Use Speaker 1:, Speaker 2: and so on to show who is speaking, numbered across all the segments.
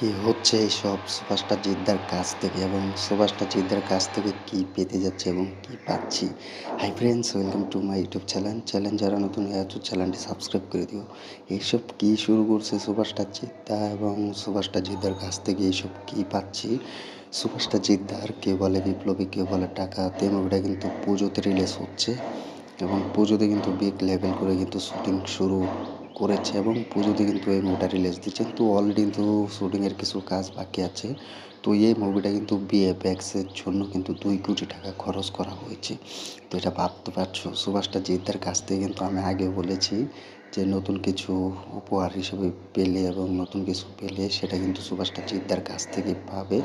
Speaker 1: কি হচ্ছে এইসব সুপারস্টার জিদ্দার কাছ থেকে এবং সুপারস্টার জিদ্দার কাছ থেকে কি পেতে যাচ্ছে এবং কি পাচ্ছি। Hi friends, welcome to my YouTube channel. যারা নতুন হয়ে আছো চ্যানেলটি সাবস্ক্রাইব করে দিও। এইসব কি শুরু করছে সুপারস্টার জিদ্দা এবং সুপারস্টার জিদ্দার কাছ থেকে এইসব কি পাচ্ছি। সুপারস্টার জিদ্দার কেউ বলে বিপ্লবী, কেউ বলে টাকাতে মুভিটা কিন্তু পুজোতে রিলিজ হচ্ছে এবং পুজোতে কিন্তু বিগ লেভেল করে কিন্তু শুটিং শুরু করেছে এবং পুজোতে কিন্তু এই মুভিটা রিলিজ দিচ্ছে। তো অলরেডি কিন্তু শুটিংয়ের কিছু কাজ বাকি আছে। তো এই মুভিটা কিন্তু ভিএফএক্সের জন্য কিন্তু 2 কোটি টাকা খরচ করা হয়েছে। তো এটা ভাবতে পারছো, সুভাষটা জিদ্দার কাছ থেকে কিন্তু আমি আগেও বলেছি যে নতুন কিছু উপহার হিসেবে পেলে এবং নতুন কিছু পেলে সেটা কিন্তু সুভাষটা জিদ্দার কাছ থেকে পাবে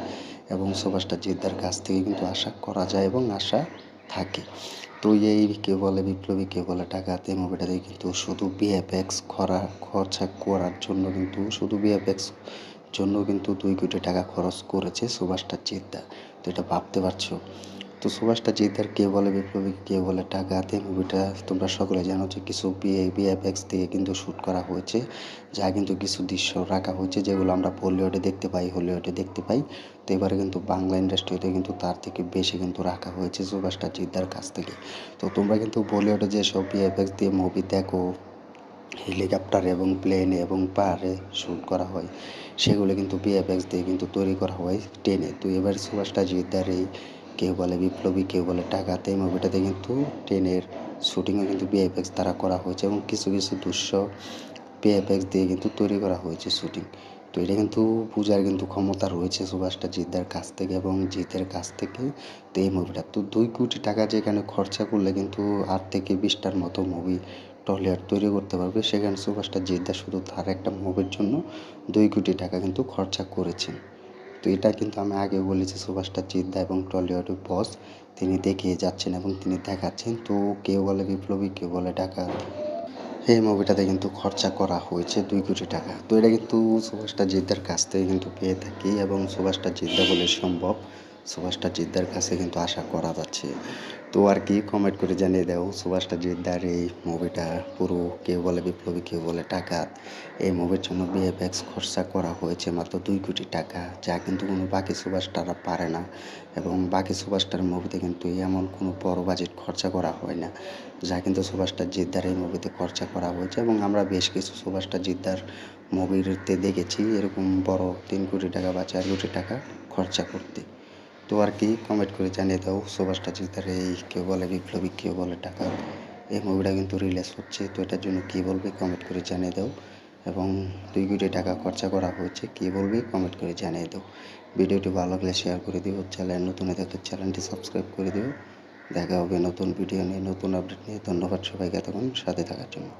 Speaker 1: এবং সুভাষটা জিদ্দার কাছ থেকে কিন্তু আশা করা যায় এবং আশা থাকে। তো এই কেউ বলে বিপ্লবী, কেউ বলে টাকাতে মুভিটাতে কিন্তু শুধু ভিএফএক্স খরচা করার জন্য কিন্তু শুধু ভিএফএক্স জন্য কিন্তু 2 কোটি টাকা খরচ করেছে সুভাষটা জিদ্দা। তো এটা ভাবতে পারছো। তো সুভাষটা জিদ্দার কেউ বলে বিপ্লবী, কেউ বলে টাকাতে মুভিটা তোমরা সকলে জানো যে কিছু ভিএফএক্স দিয়ে কিন্তু শ্যুট করা হয়েছে, যা কিন্তু কিছু দৃশ্য রাখা হয়েছে যেগুলো আমরা বলিউডে দেখতে পাই, হলিউডে দেখতে পাই। তো এবারে কিন্তু বাংলা ইন্ডাস্ট্রিতে কিন্তু তার থেকে বেশি কিন্তু রাখা হয়েছে সুভাষটা জিদ্দার কাছ থেকে। তো তোমরা কিন্তু বলিউডে যেসব ভিএফএক্স দিয়ে মুভি দেখো, হেলিকপ্টারে এবং প্লেনে এবং পাহাড়ে শ্যুট করা হয়, সেগুলো কিন্তু ভিএফএক্স দিয়ে কিন্তু তৈরি করা হয় ট্রেনে। তো এবার সুভাষটা জিদ্দার এই কেউ বলে বিপ্লবী, কেউ বলে টাকাতে এই মুভিটাতে কিন্তু ট্রেনের শ্যুটিংও কিন্তু ভিএফএক্স দ্বারা করা হয়েছে এবং কিছু কিছু দৃশ্য ভিএফএক্স দিয়ে কিন্তু তৈরি করা হয়েছে শ্যুটিং। তো এটা কিন্তু বোঝার কিন্তু ক্ষমতা রয়েছে সুভাষটা জিদ্দার কাছ থেকে এবং জিতের কাছ থেকে। তো এই মুভিটা তো 2 কোটি টাকা যেখানে খরচা করলে কিন্তু 8 থেকে 20টার মতো মুভি টলিউড তৈরি করতে পারবে, সেখানে সুভাষটা জিদ্দা শুধু তার একটা মুভির জন্য 2 কোটি টাকা কিন্তু খরচা করেছেন। তো এটা কিন্তু আমি আগেও বলেছি সুভাষটা জিদ্দা এবং টলিউডের বস, তিনি দেখিয়ে যাচ্ছেন এবং তিনি দেখাচ্ছেন। তো কেউ বলে বিপ্লবী, কেউ বলে ঢাকা, এই মুভিটাতে কিন্তু খরচা করা হয়েছে 2 কোটি টাকা। তো এটা কিন্তু সুভাষটা জিদ্দার কাছ থেকে কিন্তু পেয়ে থাকি এবং সুভাষটা জিদ্দা বলে সম্ভব, সুভাষটা জিদ্দার কাছে কিন্তু আশা করা যাচ্ছে। তো আর কি কমেন্ট করে জানিয়ে দাও সুভাষটা জিদ্দার এই মুভিটা পুরো কেউ বলে বিপ্লবী, কেউ বলে টাকা, এই মুভির জন্য ভিএফএক্স খরচা করা হয়েছে মাত্র 2 কোটি টাকা, যা কিন্তু কোনো বাকি সুপারস্টাররা পারে না এবং বাকি সুপারস্টার মুভিতে কিন্তু এমন কোনো বড় বাজেট খরচা করা হয় না, যা কিন্তু সুভাষটা জিদ্দার এই মুভিতে খরচা করা হয়েছে। এবং আমরা বেশ কিছু সুভাষটা জিদ্দার মুভিতে দেখেছি এরকম বড় 3 কোটি টাকা বা 4 কোটি টাকা খরচা করতে। তো আর কি কমেন্ট করে জানিয়ে দাও সুভাষটা জিদ্দার এই কেউ বলে বিপ্লবী, কেউ বলে টাকা, এই মুভিটা কিন্তু রিলিজ হচ্ছে। তো এটার জন্য কী বলবে কমেন্ট করে জানিয়ে দাও এবং 2 কোটি টাকা খরচা করা হয়েছে কী বলবে কমেন্ট করে জানিয়ে দাও। ভিডিওটি ভালো লাগলে শেয়ার করে দিও, চ্যানেল নতুন হয়ে থাকলে চ্যানেলটি সাবস্ক্রাইব করে দিও। দেখা হবে নতুন ভিডিও নিয়ে, নতুন আপডেট নিয়ে। ধন্যবাদ সবাইকে এতক্ষণ সাথে থাকার জন্য।